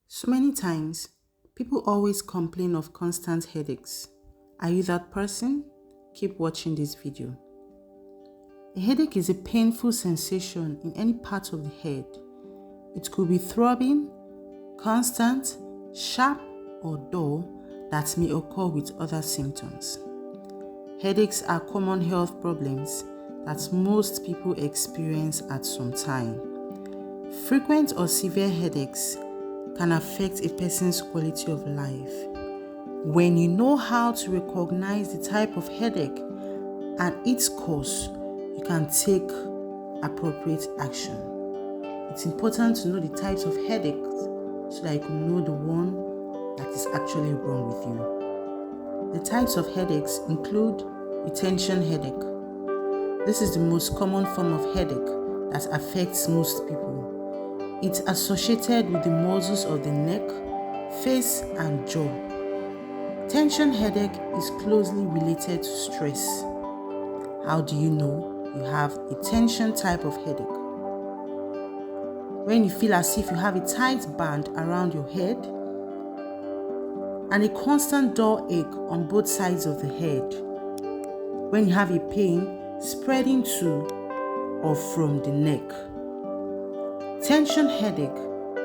So many times, people always complain of constant headaches. Are you that person? Keep watching this video. A headache is a painful sensation in any part of the head. It could be throbbing, constant, sharp, or dull that may occur with other symptoms. Headaches are common health problems that most people experience at some time. Frequent or severe headaches can affect a person's quality of life. When you know how to recognize the type of headache and its cause, you can take appropriate action. It's important to know the types of headaches so that you can know the one that is actually wrong with you. The types of headaches include retention headache. This is the most common form of headache that affects most people. It's associated with the muscles of the neck, face, and jaw. Tension headache is closely related to stress. How do you know you have a tension type of headache? When you feel as if you have a tight band around your head and a constant dull ache on both sides of the head. When you have a pain spreading to or from the neck. Tension headache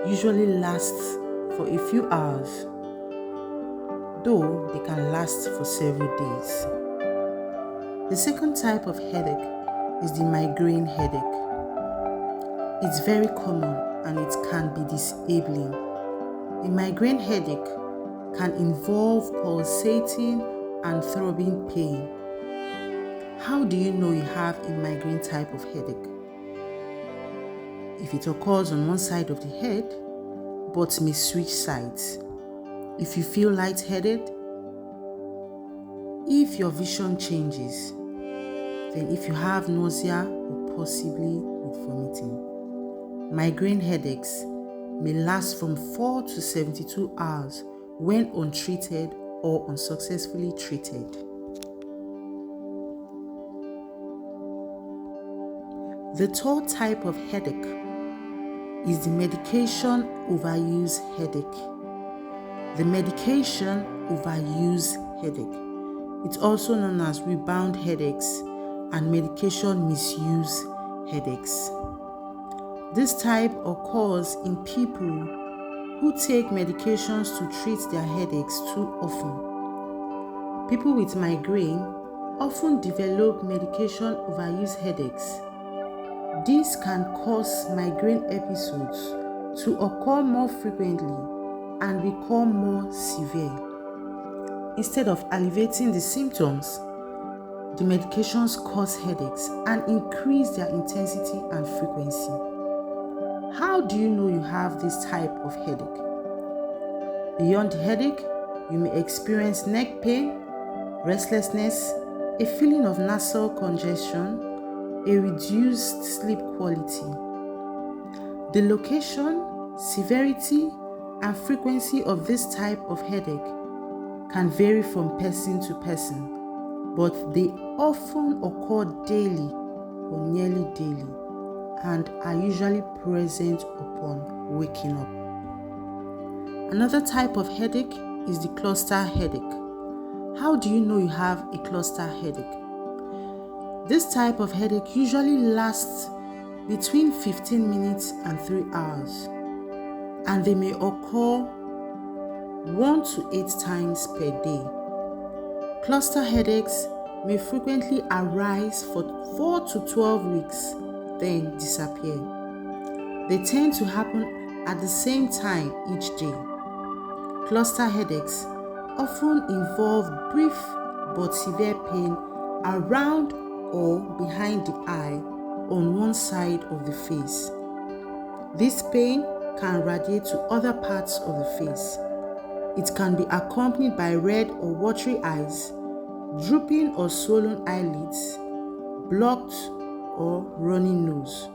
usually lasts for a few hours, though they can last for several days. The second type of headache is the migraine headache. It's very common and it can be disabling. A migraine headache can involve pulsating and throbbing pain. How do you know you have a migraine type of headache? If it occurs on one side of the head, but may switch sides. If you feel lightheaded, if your vision changes, then if you have nausea or possibly with vomiting. Migraine headaches may last from 4 to 72 hours when untreated or unsuccessfully treated. The third type of headache is the medication overuse headache. The medication overuse headache. It's also known as rebound headaches and medication misuse headaches. This type occurs in people who take medications to treat their headaches too often. People with migraine often develop medication overuse headaches. This can cause migraine episodes to occur more frequently and become more severe. Instead of alleviating the symptoms, the medications cause headaches and increase their intensity and frequency. How do you know you have this type of headache? Beyond the headache, you may experience neck pain, restlessness, a feeling of nasal congestion, a reduced sleep quality. The location, severity, and frequency of this type of headache can vary from person to person, but they often occur daily or nearly daily and are usually present upon waking up. Another type of headache is the cluster headache. How do you know you have a cluster headache? This type of headache usually lasts between 15 minutes and 3 hours, and they may occur 1 to 8 times per day. Cluster headaches may frequently arise for 4 to 12 weeks, then disappear. They tend to happen at the same time each day. Cluster headaches often involve brief but severe pain around or behind the eye on one side of the face. This pain can radiate to other parts of the face. It can be accompanied by red or watery eyes, drooping or swollen eyelids, blocked or runny nose,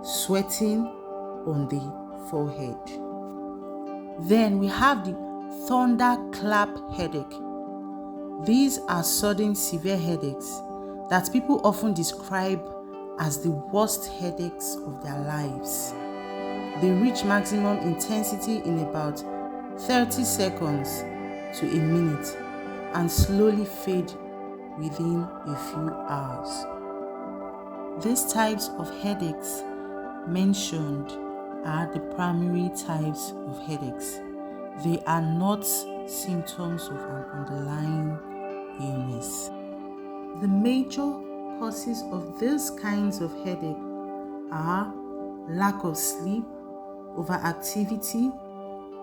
sweating on the forehead. Then we have the thunderclap headache. These are sudden severe headaches that people often describe as the worst headaches of their lives. They reach maximum intensity in about 30 seconds to a minute and slowly fade within a few hours. These types of headaches mentioned are the primary types of headaches. They are not symptoms of an underlying illness. The major causes of these kinds of headache are lack of sleep, overactivity,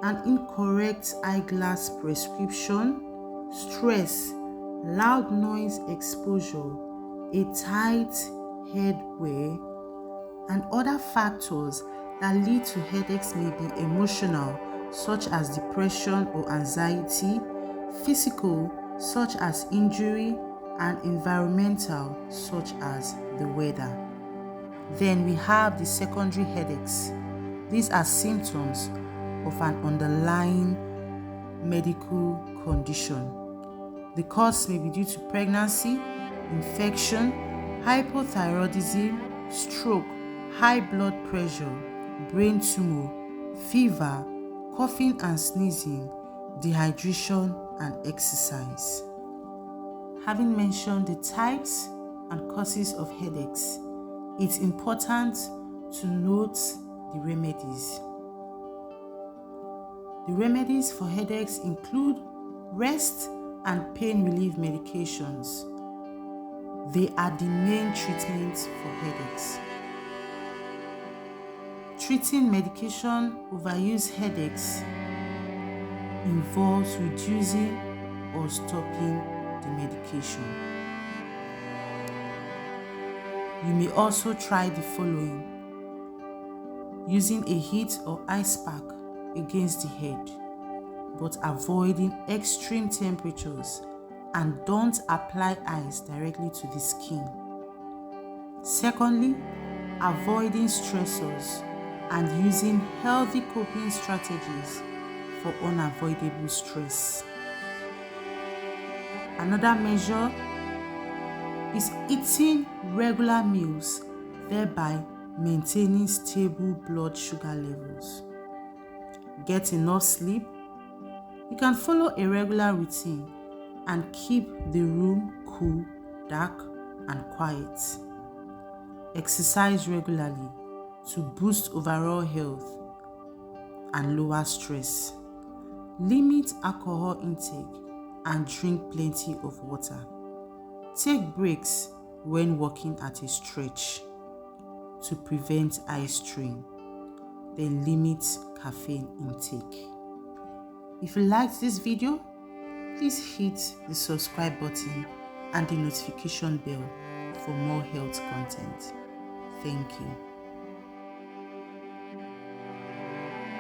an incorrect eyeglass prescription, stress, loud noise exposure, a tight headwear, and other factors that lead to headaches may be emotional, such as depression or anxiety, physical, such as injury, and environmental, such as the weather. Then we have the secondary headaches. These are symptoms of an underlying medical condition. The cause may be due to pregnancy, infection, hypothyroidism, stroke, high blood pressure, brain tumor, fever, coughing and sneezing, dehydration, and exercise. Having mentioned the types and causes of headaches, it's important to note the remedies. The remedies for headaches include rest and pain relief medications. They are the main treatments for headaches. Treating medication overuse headaches involves reducing or stopping the medication. You may also try the following: using a heat or ice pack against the head, but avoiding extreme temperatures, and don't apply ice directly to the skin. Secondly, avoiding stressors and using healthy coping strategies for unavoidable stress. Another measure is eating regular meals, thereby maintaining stable blood sugar levels. Get enough sleep. You can follow a regular routine and keep the room cool, dark, and quiet. Exercise regularly to boost overall health and lower stress. Limit alcohol intake and drink plenty of water. Take breaks when walking at a stretch to prevent eye strain. Then limit caffeine intake. If you liked this video, please hit the subscribe button and the notification bell for more health content. Thank you.